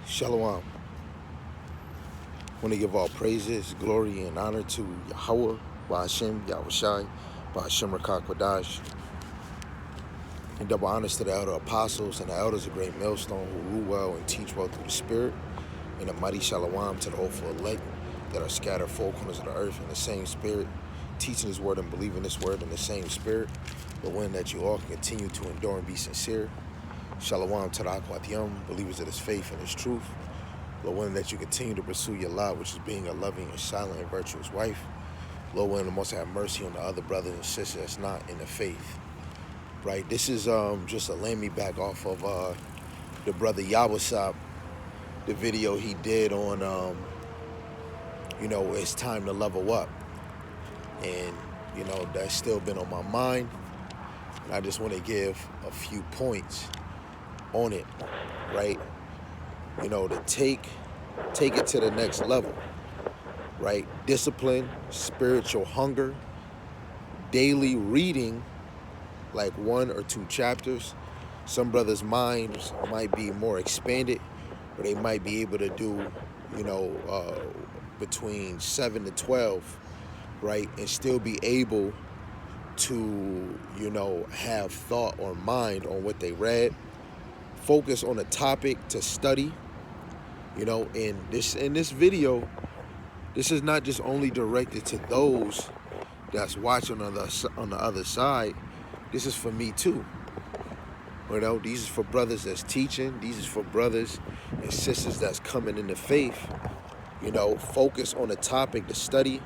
Shalom. I want to give all praises, glory, and honor to Yahweh, Ba'ashem, Yahushai, Ba'ashem Rakakwadash, and double honors to the elder apostles and the elders of Great Millstone who rule well and teach well through the Spirit, and a mighty shalom to the hopeful elect that are scattered four corners of the earth in the same Spirit, teaching His word and believing His word in the same Spirit, but when that you all can continue to endure and be sincere. Shalom to the Akwatiyam, believers of His faith and His truth. Lord willing that you continue to pursue your law, which is being a loving and silent and virtuous wife. Lord willing to most have mercy on the other brothers and sisters that's not in the faith. Right? This is just a Lamby back off of the brother Yawasop, the video he did on it's time to level up. And that's still been on my mind. And I just want to give a few points on it, right? To take it to the next level, right? Discipline, spiritual hunger, daily reading, like 1 or 2 chapters. Some brothers' minds might be more expanded, or they might be able to do, between 7 to 12, right? And still be able to, have thought or mind on what they read. Focus on a topic to study. In this video, this is not just only directed to those that's watching on the other side. This is for me too. These is for brothers that's teaching. These is for brothers and sisters that's coming in the faith. Focus on a topic to study.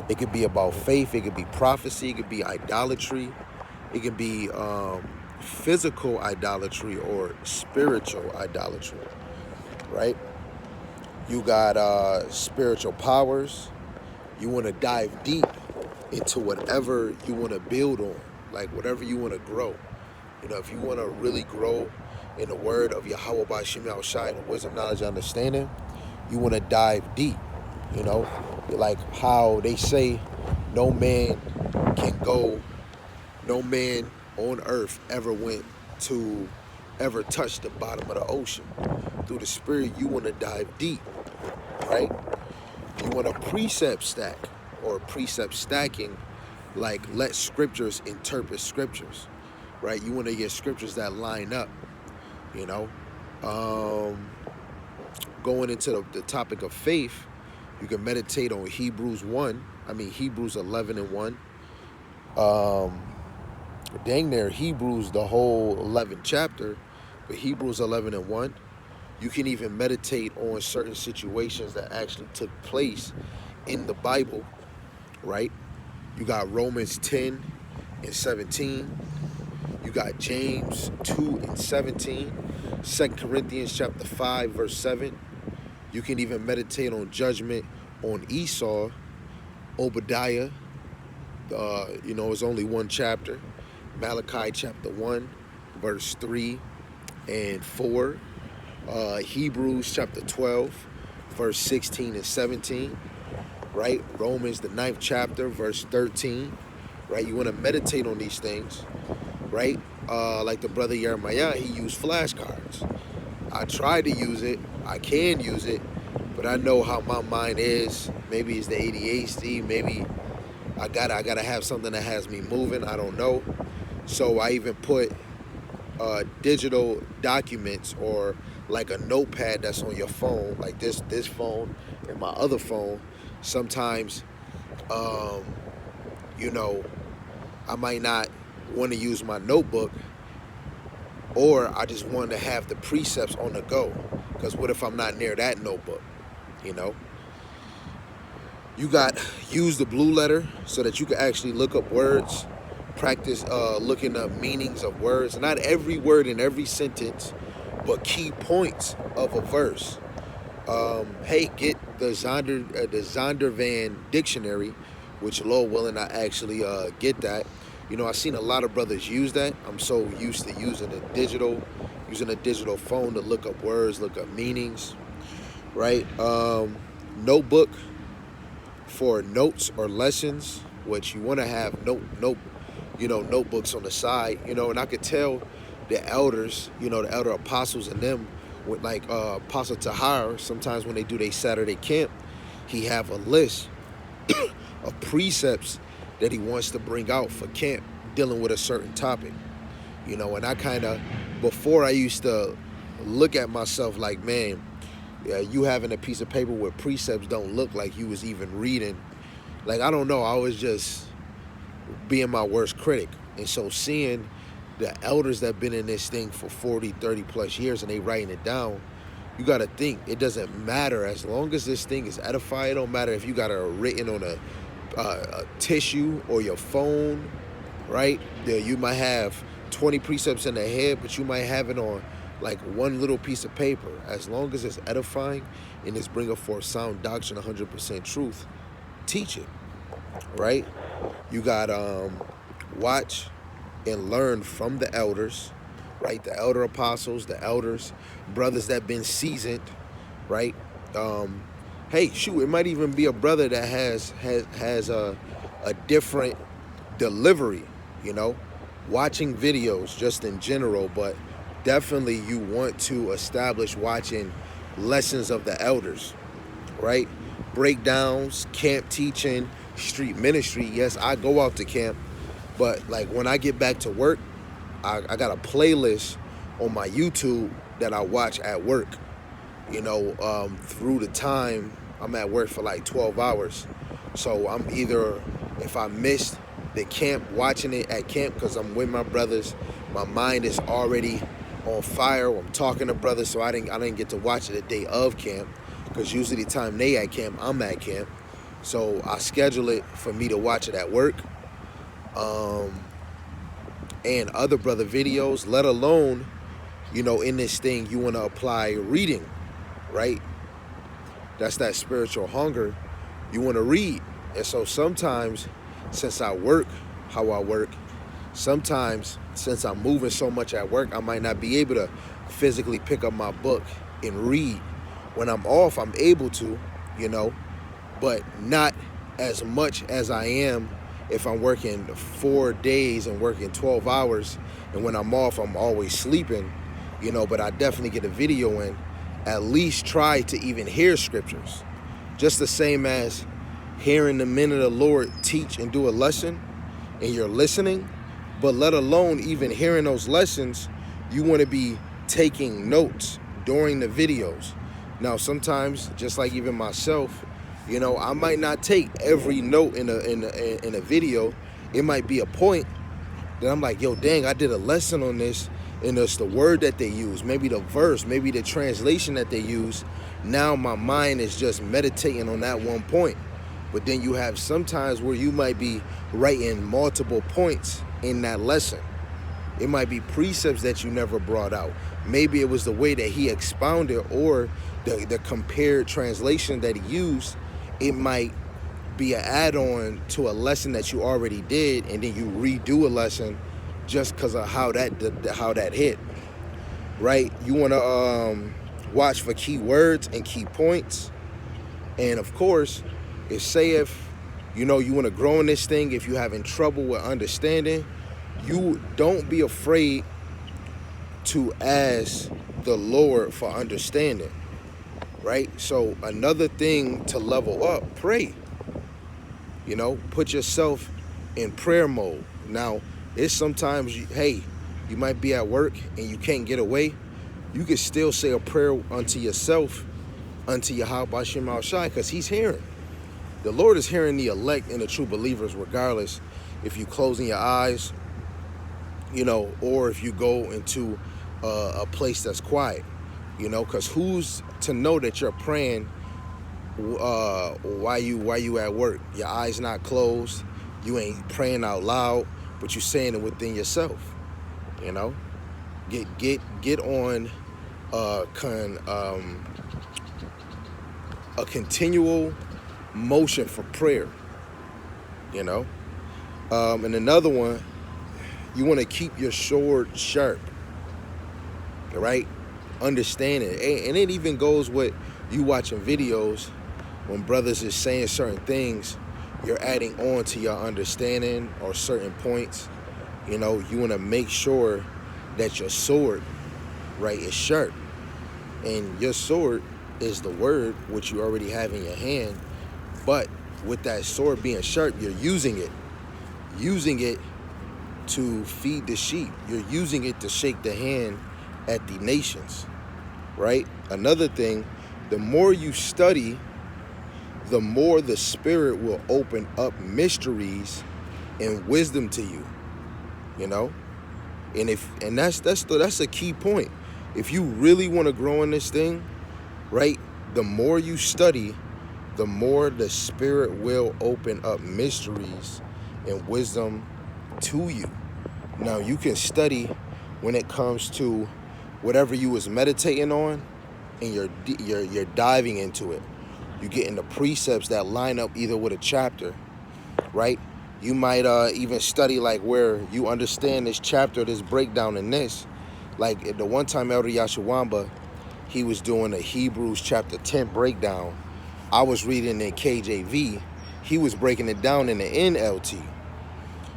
It could be about faith. It could be prophecy. It could be idolatry. It could be physical idolatry or spiritual idolatry. Right? You got spiritual powers. You want to dive deep into whatever you want to build on, like whatever you want to grow. If you want to really grow in the word of Yahweh Ba'ashem Yahushai, the wisdom, knowledge, and understanding, you want to dive deep. Like how they say no man on earth ever touched the bottom of the ocean. Through the Spirit, you want to dive deep, right? You want a precept stack or precept stacking, like let scriptures interpret scriptures, right? You want to get scriptures that line up, Going into the topic of faith, you can meditate on Hebrews 11 and 1. Dang near Hebrews, the whole 11th chapter, but Hebrews 11 and 1. You can even meditate on certain situations that actually took place in the Bible, right? You got Romans 10 and 17. You got James 2 and 17. 2 Corinthians chapter 5, verse 7. You can even meditate on judgment on Esau, Obadiah. It's only 1 chapter. Malachi chapter 1, verse 3 and 4. Hebrews chapter 12, verse 16 and 17, right? Romans, the 9th chapter, verse 13, right? You want to meditate on these things, right? Like the brother Jeremiah, he used flashcards. I tried to use it. I can use it, but I know how my mind is. Maybe it's the ADHD. Maybe I gotta have something that has me moving. I don't know. So I even put digital documents or like a notepad that's on your phone, like this phone and my other phone. Sometimes, I might not want to use my notebook, or I just want to have the precepts on the go. Because what if I'm not near that notebook? You got use the blue letter so that you can actually look up words. Practice looking up meanings of words. Not every word in every sentence, but key points of a verse. Get the Zondervan dictionary, which Lord willing I actually get that. I've seen a lot of brothers use that. I'm so used to using a digital phone to look up words, look up meanings, right? Notebook for notes or lessons, which you want to have notebooks on the side, and I could tell the elders, the elder apostles and them with like Apostle Tahar, sometimes when they do their Saturday camp, he have a list of precepts that he wants to bring out for camp dealing with a certain topic. And I kind of, before I used to look at myself like, man, yeah, you having a piece of paper with precepts don't look like you was even reading. Like, I don't know, I was just being my worst critic. And so seeing the elders that been in this thing for 40, 30 plus years and they writing it down, you got to think it doesn't matter. As long as this thing is edified, it don't matter if you got it written on a tissue or your phone, right? You might have 20 precepts in the head, but you might have it on like one little piece of paper. As long as it's edifying and it's bringing forth sound doctrine, 100% truth, teach it, right? You got watch and learn from the elders, right? The elder apostles, the elders, brothers that been seasoned, right? Hey, shoot, it might even be a brother that has a different delivery, watching videos just in general, but definitely you want to establish watching lessons of the elders, right? Breakdowns, camp teaching, street ministry. Yes, I go out to camp, but like when I get back to work, I got a playlist on my YouTube that I watch at work, through the time I'm at work for like 12 hours. So I'm either, if I missed the camp, watching it at camp because I'm with my brothers, my mind is already on fire. I'm talking to brothers, so I didn't get to watch it the day of camp because usually the time they at camp, I'm at camp. So I schedule it for me to watch it at work. And other brother videos, let alone, in this thing, you want to apply reading, right? That's that spiritual hunger. You want to read. And so sometimes, since I work how I work, sometimes since I'm moving so much at work, I might not be able to physically pick up my book and read. When I'm off, I'm able to, but not as much as I am if I'm working 4 days and working 12 hours. And when I'm off, I'm always sleeping, but I definitely get a video in, at least try to even hear scriptures. Just the same as hearing the men of the Lord teach and do a lesson and you're listening, but let alone even hearing those lessons, you want to be taking notes during the videos. Now, sometimes, just like even myself, I might not take every note in a video. It might be a point that I'm like, yo, dang, I did a lesson on this, and it's the word that they use, maybe the verse, maybe the translation that they use. Now my mind is just meditating on that one point. But then you have sometimes where you might be writing multiple points in that lesson. It might be precepts that you never brought out. Maybe it was the way that he expounded or the compared translation that he used. It might be an add-on to a lesson that you already did, and then you redo a lesson just because of how that hit, right? You want to watch for key words and key points. And of course, if you want to grow in this thing, if you're having trouble with understanding, you don't be afraid to ask the Lord for understanding, right? So another thing to level up, pray. Put yourself in prayer mode. Now, it's sometimes, you might be at work and you can't get away. You can still say a prayer unto yourself, unto Yahweh Bashim Al-Shai, because he's hearing. The Lord is hearing the elect and the true believers regardless if you closing your eyes, or if you go into a place that's quiet, because who's to know that you're praying while you at work? Your eyes not closed, you ain't praying out loud, but you saying it within yourself. Get on a continual motion for prayer. And another one, you want to keep your sword sharp, right? Understand it. And it even goes with you watching videos. When brothers is saying certain things, you're adding on to your understanding or certain points. You want to make sure that your sword, right, is sharp. And your sword is the word, which you already have in your hand. But with that sword being sharp, you're using it to feed the sheep. You're using it to shake the hand at the nations, right? Another thing, the more you study, the more the Spirit will open up mysteries and wisdom to you, you know? And that's a key point. If you really want to grow in this thing, right, the more you study, the more the Spirit will open up mysteries and wisdom to you. Now, you can study when it comes to whatever you was meditating on, and you're diving into it. You get into precepts that line up either with a chapter, right? You might even study like where you understand this chapter, this breakdown in this. Like the one time Elder Yashawamba, he was doing a Hebrews chapter 10 breakdown. I was reading in KJV. He was breaking it down in the NLT.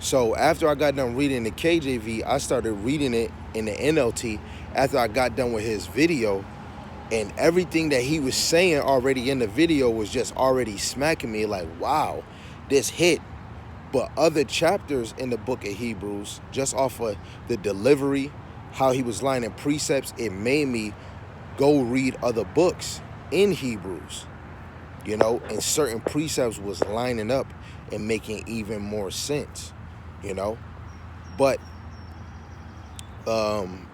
So after I got done reading the KJV, I started reading it in the NLT after I got done with his video. And everything that he was saying already in the video was just already smacking me like, wow, this hit. But other chapters in the book of Hebrews, just off of the delivery, how he was lining precepts, it made me go read other books in Hebrews, you know, and certain precepts was lining up and making even more sense, you know. But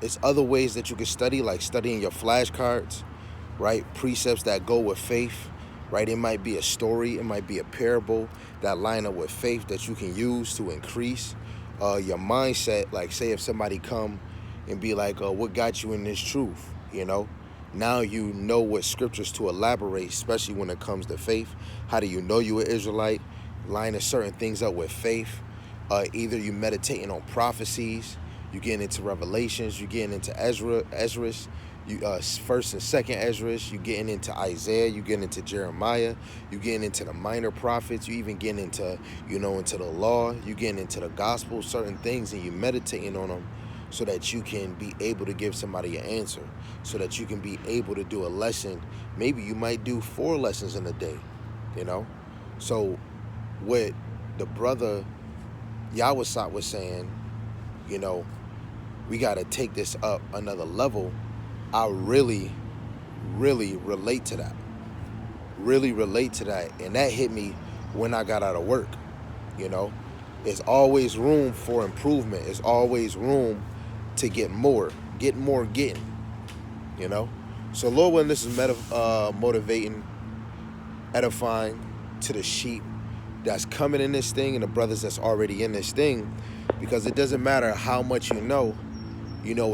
it's other ways that you can study, like studying your flashcards, right? Precepts that go with faith, right? It might be a story, it might be a parable that line up with faith that you can use to increase your mindset. Like say if somebody come and be like, what got you in this truth, you know? Now you know what scriptures to elaborate, especially when it comes to faith. How do you know you an Israelite? Lining certain things up with faith. Either you meditating on prophecies, you getting into Revelations, you getting into Ezra's, you first and second Ezra's, you getting into Isaiah, you getting into Jeremiah, you getting into the minor prophets, you even getting into, you know, into the law, you getting into the gospel, certain things, and you meditating on them so that you can be able to give somebody an answer, so that you can be able to do a lesson. Maybe you might do 4 lessons in a day, you know? So what the brother Yawasat was saying, you know, we got to take this up another level. I really, really relate to that. Really relate to that. And that hit me when I got out of work, you know. There's always room for improvement. There's always room to get more, getting, you know. So Lord willing, this is motivating, edifying to the sheep that's coming in this thing and the brothers that's already in this thing, because it doesn't matter how much you know,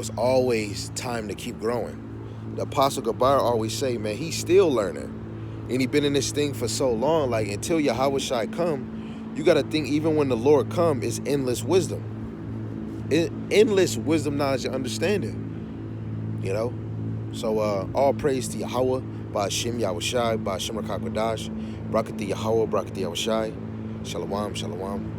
it's always time to keep growing. The Apostle Gabar always say, man, he's still learning. And he been in this thing for so long, like until Yahweh Shai come, you got to think even when the Lord come, it's endless wisdom. Endless wisdom, knowledge, and understanding, you know? So all praise to Yahweh, Ba'ashem Yahweh Shai, Ba'ashem Rakak Wadash, Brakati Yahweh, Brakati Yahweh Shai, Shalom, Shalom.